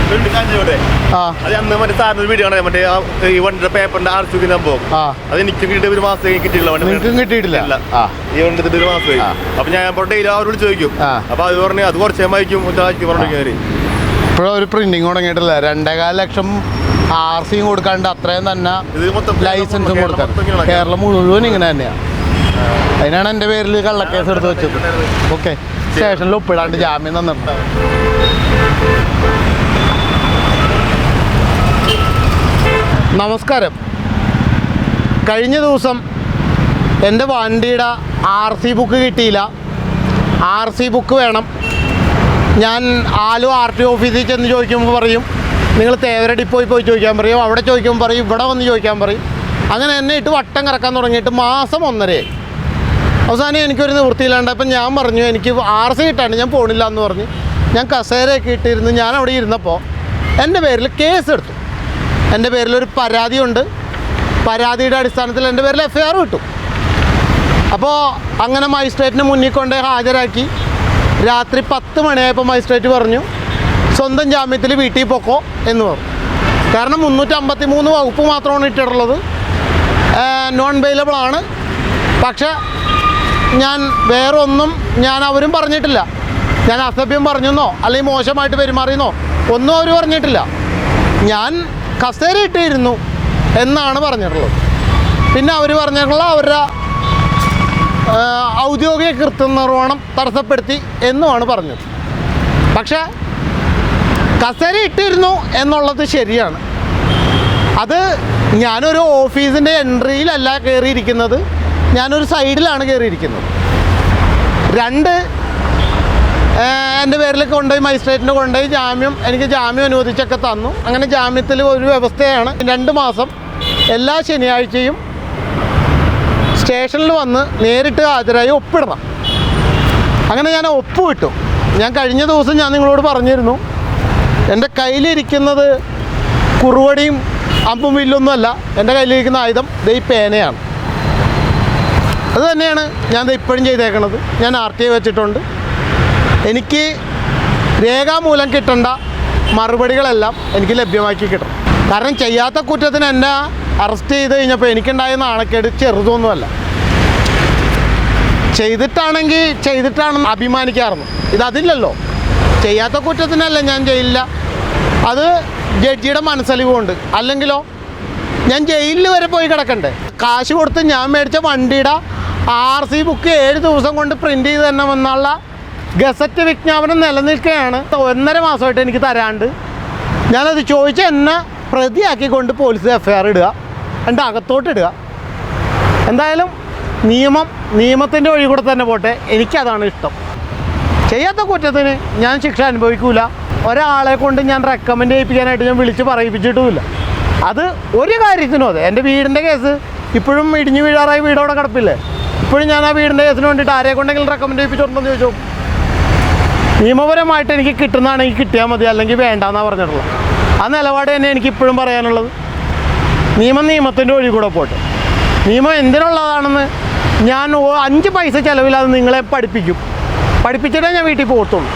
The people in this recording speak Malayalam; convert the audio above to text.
അത് അന്ന് മറ്റേ സാറിന് ഒരു വീഡിയോ ആണ് മറ്റേ ഈ വണ്ടിയുടെ പേപ്പറിന്റെ ആർച്ചുക്ക് സംഭവം അത് എനിക്ക് കിട്ടിയിട്ട് ഒരു മാസം കിട്ടിയില്ല ഈ വണ്ടി ഒരു മാസമായി. അപ്പൊ ഞാൻ ഡെയിലി അവരോട് ചോദിക്കും. അപ്പൊ അത് പറഞ്ഞു അത് കുറച്ച് വായിക്കും പറഞ്ഞു. ഇപ്പോഴും ഒരു പ്രിന്റിങ് തുടങ്ങിയിട്ടില്ല. 2.25 ലക്ഷം RC കൊടുക്കാണ്ട് അത്രയും തന്നെ ലൈസൻസും കൊടുക്കാൻ കേരളം മുഴുവൻ ഇങ്ങനെ തന്നെയാണ്. അതിനാണ് എൻ്റെ പേരിൽ കള്ളക്കേസ് എടുത്ത് വെച്ചത്. ഓക്കെ, സ്റ്റേഷനിൽ ഒപ്പിടാണ്ട് ജാമ്യം തന്നിട്ടുണ്ട്. നമസ്കാരം. കഴിഞ്ഞ ദിവസം എൻ്റെ വണ്ടിയുടെ RC ബുക്ക് കിട്ടിയില്ല. RC ബുക്ക് വേണം. ഞാൻ ആലുവ RTO ഓഫീസിൽ ചെന്ന് ചോദിക്കുമ്പോൾ പറയും നിങ്ങൾ തേവര ഡിപ്പോയിൽ പോയി ചോദിക്കാൻ പറയും. അവിടെ ചോദിക്കുമ്പോൾ പറയും ഇവിടെ വന്ന് ചോദിക്കാൻ പറയും. അങ്ങനെ എന്നെ ഇട്ട് വട്ടം കറക്കാൻ തുടങ്ങിയിട്ട് മാസം 1.5. അവസാനം എനിക്കൊരു നിവൃത്തിയില്ലാണ്ട് അപ്പം ഞാൻ പറഞ്ഞു എനിക്ക് RC കിട്ടാണ്ട് ഞാൻ പോണില്ല എന്ന് പറഞ്ഞ് ഞാൻ കസേരയൊക്കെ ഇട്ടിരുന്ന് ഞാൻ അവിടെ ഇരുന്നപ്പോൾ എൻ്റെ പേരിൽ കേസെടുത്തു. എൻ്റെ പേരിലൊരു പരാതിയുണ്ട്. പരാതിയുടെ അടിസ്ഥാനത്തിൽ എൻ്റെ പേരിൽ FIR കിട്ടും. അപ്പോൾ അങ്ങനെ മജിസ്ട്രേറ്റിന് മുന്നിൽ കൊണ്ടേ ഹാജരാക്കി. രാത്രി 10 മണിയായപ്പോൾ മജിസ്ട്രേറ്റ് പറഞ്ഞു സ്വന്തം ജാമ്യത്തിൽ വീട്ടിൽ പൊക്കോ എന്ന് പറഞ്ഞു. കാരണം 353 വകുപ്പ് മാത്രമാണ് ഇട്ടിട്ടുള്ളത്. നോൺ ബെയിലബിൾ ആണ്. പക്ഷേ ഞാൻ വേറൊന്നും അവരും പറഞ്ഞിട്ടില്ല. ഞാൻ അസഭ്യം പറഞ്ഞെന്നോ അല്ലെങ്കിൽ മോശമായിട്ട് പെരുമാറിയെന്നോ ഒന്നും അവർ പറഞ്ഞിട്ടില്ല. ഞാൻ കസേര ഇട്ടിരുന്നു എന്നാണ് പറഞ്ഞിട്ടുള്ളത്. പിന്നെ അവർ പറഞ്ഞിട്ടുള്ള അവരുടെ ഔദ്യോഗിക കൃത്യനിർവഹണം തടസ്സപ്പെടുത്തി എന്നുമാണ് പറഞ്ഞത്. പക്ഷേ കസേര ഇട്ടിരുന്നു എന്നുള്ളത് ശരിയാണ്. അത് ഞാനൊരു ഓഫീസിൻ്റെ എൻട്രിയിലല്ല കയറിയിരിക്കുന്നത്, ഞാനൊരു സൈഡിലാണ് കയറിയിരിക്കുന്നത്. 2 എൻ്റെ പേരിൽ കൊണ്ടുപോയി മജിസ്ട്രേറ്റിന് കൊണ്ടുപോയി എനിക്ക് ജാമ്യം അനുവദിച്ചൊക്കെ തന്നു. അങ്ങനെ ജാമ്യത്തിൽ ഒരു വ്യവസ്ഥയാണ് 2 മാസം എല്ലാ ശനിയാഴ്ചയും സ്റ്റേഷനിൽ വന്ന് നേരിട്ട് ഹാജരായി ഒപ്പിടണം. അങ്ങനെ ഞാൻ ഒപ്പുവിട്ടു. ഞാൻ കഴിഞ്ഞ ദിവസം ഞാൻ നിങ്ങളോട് പറഞ്ഞിരുന്നു എൻ്റെ കയ്യിലിരിക്കുന്നത് കുറുവടിയും അമ്പും വില്ലൊന്നുമല്ല. എൻ്റെ കയ്യിലിരിക്കുന്ന ആയുധം ഈ പേനയാണ്. അത് തന്നെയാണ് ഞാൻ ഇപ്പോഴും ചെയ്തേക്കണത്. ഞാൻ RTI വെച്ചിട്ടുണ്ട്. എനിക്ക് രേഖാമൂലം കിട്ടേണ്ട മറുപടികളെല്ലാം എനിക്ക് ലഭ്യമാക്കി കിട്ടണം. കാരണം ചെയ്യാത്ത കുറ്റത്തിന് എന്നെ അറസ്റ്റ് ചെയ്ത് കഴിഞ്ഞപ്പോൾ എനിക്കുണ്ടായ നാണക്കേട് ചെറുതൊന്നുമല്ല. ചെയ്തിട്ടാണെന്ന് അഭിമാനിക്കാറുണ്ട്. ഇതതില്ലല്ലോ. ചെയ്യാത്ത കുറ്റത്തിനല്ല ഞാൻ ജയിലില്ല. അത് ജഡ്ജിയുടെ മനസ്സലിവുണ്ട്. അല്ലെങ്കിലോ ഞാൻ ജയിലിൽ വരെ പോയി കിടക്കണ്ടേ? കാശ് കൊടുത്ത് ഞാൻ മേടിച്ച വണ്ടിയുടെ RC ബുക്ക് 7 ദിവസം കൊണ്ട് പ്രിൻ്റ് ചെയ്ത് തന്നെ വന്നുള്ള ഗസറ്റ് വിജ്ഞാപനം നിലനിൽക്കുകയാണ്. 1.5 മാസമായിട്ട് എനിക്ക് തരാണ്ട് ഞാനത് ചോദിച്ച് എന്നെ പ്രതിയാക്കിക്കൊണ്ട് പോലീസ് FIR ഇടുക, എൻ്റെ അകത്തോട്ടിടുക. എന്തായാലും നിയമത്തിൻ്റെ വഴി കൂടെ തന്നെ പോട്ടെ. എനിക്കതാണ് ഇഷ്ടം. ചെയ്യാത്ത കുറ്റത്തിന് ഞാൻ ശിക്ഷ അനുഭവിക്കില്ല. ഒരാളെ കൊണ്ട് ഞാൻ റെക്കമെൻഡ് ചെയ്യിപ്പിക്കാനായിട്ട് ഞാൻ വിളിച്ച് പറയിപ്പിച്ചിട്ടുമില്ല. അത് ഒരു കാര്യത്തിനും. അതെ, എൻ്റെ വീടിൻ്റെ കേസ് ഇപ്പോഴും ഇടിഞ്ഞു വീഴാറായി വീടവിടെ കിടപ്പില്ലേ. ഇപ്പോഴും ഞാൻ ആ വീടിൻ്റെ കേസിന് വേണ്ടിയിട്ട് ആരെ കൊണ്ടെങ്കിലും റെക്കമെൻഡ് ചെയ്യിപ്പിച്ചിട്ടുണ്ടെന്ന് ചോദിച്ചു. നിയമപരമായിട്ട് എനിക്ക് കിട്ടുന്നതാണെങ്കിൽ കിട്ടിയാൽ മതി, അല്ലെങ്കിൽ വേണ്ടെന്നാണ് പറഞ്ഞിട്ടുള്ളത്. ആ നിലപാട് തന്നെ എനിക്ക് ഇപ്പോഴും പറയാനുള്ളത്. നിയമത്തിൻ്റെ വഴി കൂടെ പോട്ടെ. നിയമം എന്തിനുള്ളതാണെന്ന് ഞാൻ 5 പൈസ ചിലവില്ലാതെ നിങ്ങളെ പഠിപ്പിച്ചിട്ടേ ഞാൻ വീട്ടിൽ പോകത്തുള്ളൂ.